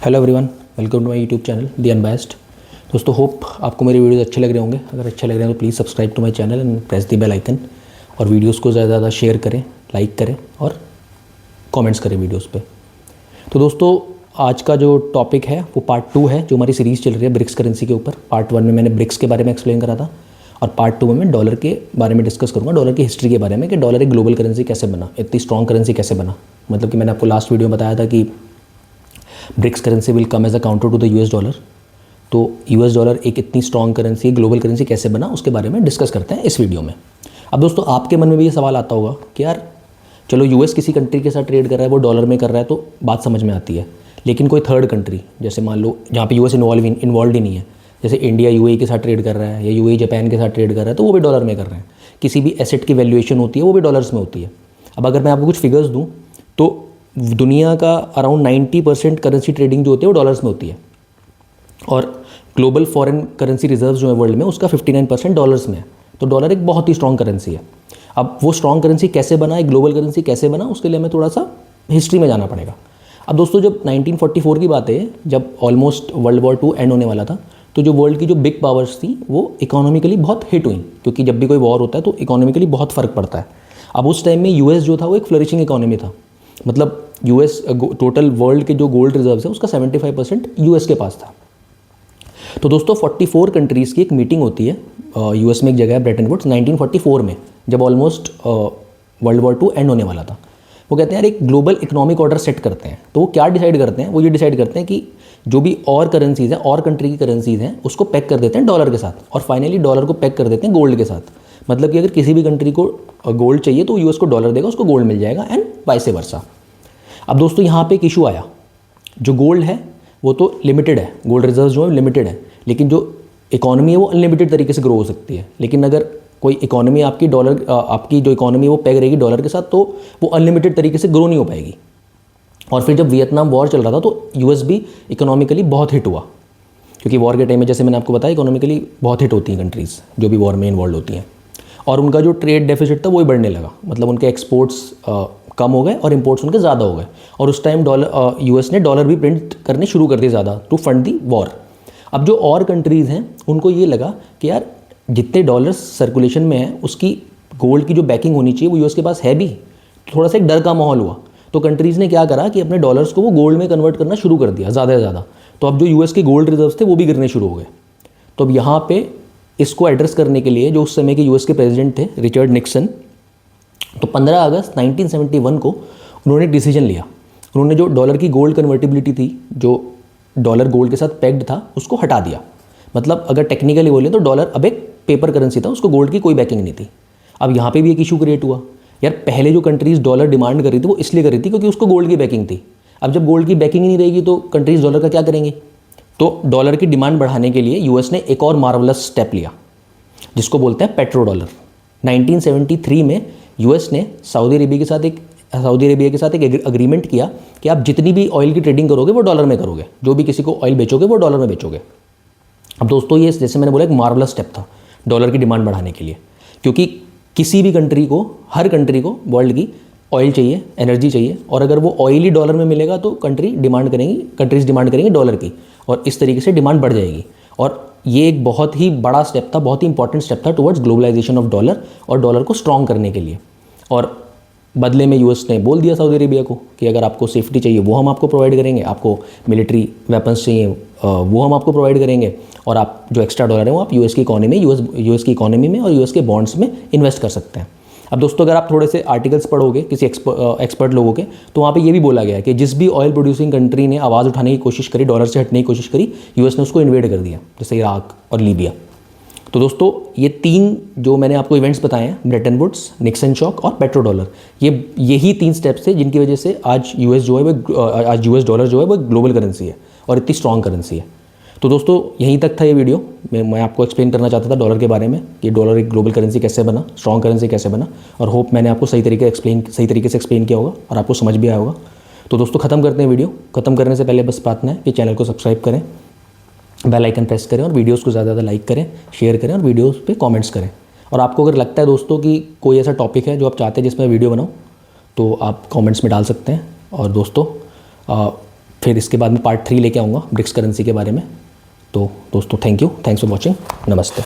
Hello everyone, welcome to my YouTube channel the unbiased. दोस्तों hope आपको मेरे videos अच्छे लग रहे होंगे। अगर अच्छे लग रहे हैं तो please subscribe to my channel and press the bell icon, और वीडियोस को ज़्यादा से ज़्यादा शेयर करें, लाइक करें और कमेंट्स करें वीडियोस पे। तो दोस्तों आज का जो टॉपिक है वो पार्ट 2 है, जो हमारी सीरीज़ चल रही है ब्रिक्स करेंसी के ऊपर। पार्ट 1 में मैंने ब्रिक्स के बारे में एक्सप्लेन करा था, और पार्ट 2 में मैं डॉलर के बारे में डिस्कस करूँगा, डॉलर की हिस्ट्री के बारे में कि डॉलर एक ग्लोबल करेंसी कैसे बना, इतनी स्ट्रॉन्ग करेंसी कैसे बना। मतलब कि मैंने आपको लास्ट वीडियो में बताया था कि BRICS currency will come as a counter to the US dollar. तो यूएस डॉलर एक इतनी स्ट्रॉन्ग करेंसी, ग्लोबल करेंसी कैसे बना, उसके बारे में डिस्कस करते हैं इस वीडियो में। अब दोस्तों आपके मन में भी ये सवाल आता होगा कि यार चलो यूएस किसी कंट्री के साथ ट्रेड कर रहा है, वो डॉलर में कर रहा है, तो बात समझ में आती है। लेकिन कोई थर्ड कंट्री, जैसे मान लो जहाँ पे यूएस इन्वॉल्व ही नहीं है, जैसे इंडिया यूएई के साथ ट्रेड कर रहा है या यूएई जापान के साथ ट्रेड कर रहा है, तो वो भी डॉलर में कर रहे हैं। किसी भी एसेट की वैल्यूएशन होती है वो भी डॉलर्स में होती है। अब अगर मैं आपको कुछ फिगर्स दूँ तो दुनिया का अराउंड 90% करेंसी ट्रेडिंग जो होती है वो डॉलर्स में होती है, और ग्लोबल फॉरेन करेंसी रिजर्व जो है वर्ल्ड में, उसका 59% डॉलर्स में है। तो डॉलर एक बहुत ही स्ट्रॉन्ग करेंसी है। अब वो स्ट्रॉन्ग करेंसी कैसे बना, एक ग्लोबल करेंसी कैसे बना, उसके लिए हमें थोड़ा सा हिस्ट्री में जाना पड़ेगा। अब दोस्तों जब 1944 की बात है, जब ऑलमोस्ट वर्ल्ड वॉर 2 एंड होने वाला था, तो जो वर्ल्ड की जो बिग पावर्स थी वो इकोनॉमिकली बहुत हिट हुई, क्योंकि जब भी कोई वॉर होता है तो इकोनॉमिकली बहुत फ़र्क पड़ता है। अब उस टाइम में यूएस जो था वो एक फ्लरिशिंग इकोनॉमी था। मतलब यूएस टोटल वर्ल्ड के जो गोल्ड रिजर्व्स है उसका 75% यूएस के पास था। तो दोस्तों 44 कंट्रीज़ की एक मीटिंग होती है यूएस में, एक जगह है ब्रेटन वुड्स, 1944 में, जब ऑलमोस्ट वर्ल्ड वॉर 2 एंड होने वाला था। वो कहते हैं यार एक ग्लोबल इकोनॉमिक ऑर्डर सेट करते हैं। तो वो क्या डिसाइड करते हैं, वो ये डिसाइड करते हैं कि जो भी और करेंसीज़ हैं, और कंट्री की करेंसीज़ हैं, उसको पैक कर देते हैं डॉलर के साथ, और फाइनली डॉलर को पैक कर देते हैं गोल्ड के साथ। मतलब कि अगर किसी भी कंट्री को गोल्ड चाहिए तो यूएस को डॉलर देगा, उसको गोल्ड मिल जाएगा, एंड वाइस वर्सा। अब दोस्तों यहाँ पे एक इशू आया, जो गोल्ड है वो तो लिमिटेड है, गोल्ड रिजर्व जो है लिमिटेड है, लेकिन जो इकोनॉमी है वो अनलिमिटेड तरीके से ग्रो हो सकती है। लेकिन अगर कोई इकोनॉमी आपकी आपकी जो इकोनॉमी है वो पैक रहेगी डॉलर के साथ, तो वो अनलिमिटेड तरीके से ग्रो नहीं हो पाएगी। और फिर जब वियतनाम वॉर चल रहा था तो यूएस भी इकोनॉमिकली बहुत हिट हुआ, क्योंकि वॉर के टाइम में जैसे मैंने आपको बताया इकोनॉमिकली बहुत हिट होती हैं कंट्रीज़ जो भी वॉर में इन्वॉल्व होती हैं, और उनका जो ट्रेड डेफिसिट था वो ही बढ़ने लगा। मतलब उनके एक्सपोर्ट्स कम हो गए और इंपोर्ट्स उनके ज़्यादा हो गए, और उस टाइम यूएस ने डॉलर भी प्रिंट करने शुरू कर दिए ज़्यादा, टू फंड दी वॉर। अब जो और कंट्रीज़ हैं उनको ये लगा कि यार जितने डॉलर्स सर्कुलेशन में हैं उसकी गोल्ड की जो बैकिंग होनी चाहिए वो यूएस के पास है भी। थोड़ा सा एक डर का माहौल हुआ, तो कंट्रीज़ ने क्या करा कि अपने डॉलर्स को वो गोल्ड में कन्वर्ट करना शुरू कर दिया ज़्यादा से ज़्यादा। तो अब जो यूएस के गोल्ड रिजर्व्स थे वो भी गिरने शुरू हो गए। तो अब यहाँ पे इसको एड्रेस करने के लिए जो उस समय के यूएस के प्रेसिडेंट थे रिचर्ड निक्सन, तो 15 अगस्त 1971 को उन्होंने डिसीजन लिया। उन्होंने जो डॉलर की गोल्ड कन्वर्टिबिलिटी थी, जो डॉलर गोल्ड के साथ पैक्ड था, उसको हटा दिया। मतलब अगर टेक्निकली बोले तो डॉलर अब एक पेपर करेंसी था, उसको गोल्ड की कोई बैकिंग नहीं थी। अब यहाँ पे भी एक इशू क्रिएट हुआ, यार पहले जो कंट्रीज़ डॉलर डिमांड कर रही थी वो इसलिए कर रही थी क्योंकि उसको गोल्ड की बैकिंग थी। अब जब गोल्ड की बैकिंग ही नहीं रहेगी तो कंट्रीज़ डॉलर का क्या करेंगे। तो डॉलर की डिमांड बढ़ाने के लिए यूएस ने एक और मार्वलस स्टेप लिया, जिसको बोलते हैं पेट्रो डॉलर। 1973 में यूएस ने सऊदी अरेबिया के साथ एक अग्रीमेंट किया कि आप जितनी भी ऑयल की ट्रेडिंग करोगे वो डॉलर में करोगे, जो भी किसी को ऑयल बेचोगे वो डॉलर में बेचोगे। अब दोस्तों ये जैसे मैंने बोला एक मार्वलस स्टेप था डॉलर की डिमांड बढ़ाने के लिए, क्योंकि किसी भी कंट्री को, हर कंट्री को वर्ल्ड की ऑयल चाहिए, एनर्जी चाहिए, और अगर वो ऑयल ही डॉलर में मिलेगा तो कंट्रीज़ डिमांड करेंगी डॉलर की, और इस तरीके से डिमांड बढ़ जाएगी। और ये एक बहुत ही बड़ा स्टेप था, बहुत ही इंपॉर्टेंट स्टेप था टुवर्ड्स ग्लोबलाइजेशन ऑफ डॉलर, और डॉलर को स्ट्रॉन्ग करने के लिए। और बदले में यूएस ने बोल दिया सऊदी अरेबिया को कि अगर आपको सेफ्टी चाहिए वो हम आपको प्रोवाइड करेंगे, आपको मिलिट्री वेपन्स चाहिए वो हम आपको प्रोवाइड करेंगे, और आप जो एक्स्ट्रा डॉलर है वो आप यूएस की इकोनॉमी में और यूएस के बॉन्ड्स में इन्वेस्ट कर सकते हैं। अब दोस्तों अगर आप थोड़े से आर्टिकल्स पढ़ोगे किसी एक्सपर्ट लोगों के, तो वहाँ पे ये भी बोला गया है कि जिस भी ऑयल प्रोड्यूसिंग कंट्री ने आवाज़ उठाने की कोशिश करी, डॉलर से हटने की कोशिश करी, यूएस ने उसको इन्वेड कर दिया, जैसे इराक और लीबिया। तो दोस्तों ये 3 जो मैंने आपको इवेंट्स बताए हैं, ब्रेटन वुड्स, निक्सन शॉक और पेट्रो डॉलर, यही 3 स्टेप्स थे जिनकी वजह से आज यूएस डॉलर जो है वो ग्लोबल करेंसी है और इतनी स्ट्रॉन्ग करेंसी है। तो दोस्तों यहीं तक था ये वीडियो। मैं आपको एक्सप्लेन करना चाहता था डॉलर के बारे में कि डॉलर एक ग्लोबल करेंसी कैसे बना, स्ट्रॉन्ग करेंसी कैसे बना, और होप मैंने आपको सही तरीके से एक्सप्लेन किया होगा और आपको समझ भी आया होगा। तो दोस्तों ख़त्म करते हैं वीडियो। ख़त्म करने से पहले बस बात है कि चैनल को सब्सक्राइब करें, बेल आइकन प्रेस करें, और वीडियोस को ज़्यादा से ज़्यादा लाइक करें, शेयर करें, और वीडियोस पे कमेंट्स करें। और आपको अगर लगता है दोस्तों कि कोई ऐसा टॉपिक है जो आप चाहते हैं जिसमें वीडियो बनाऊँ, तो आप कमेंट्स में डाल सकते हैं। और दोस्तों फिर इसके बाद में पार्ट 3 लेके आऊँगा ब्रिक्स करेंसी के बारे में। तो दोस्तों thank you, thanks for watching, नमस्ते।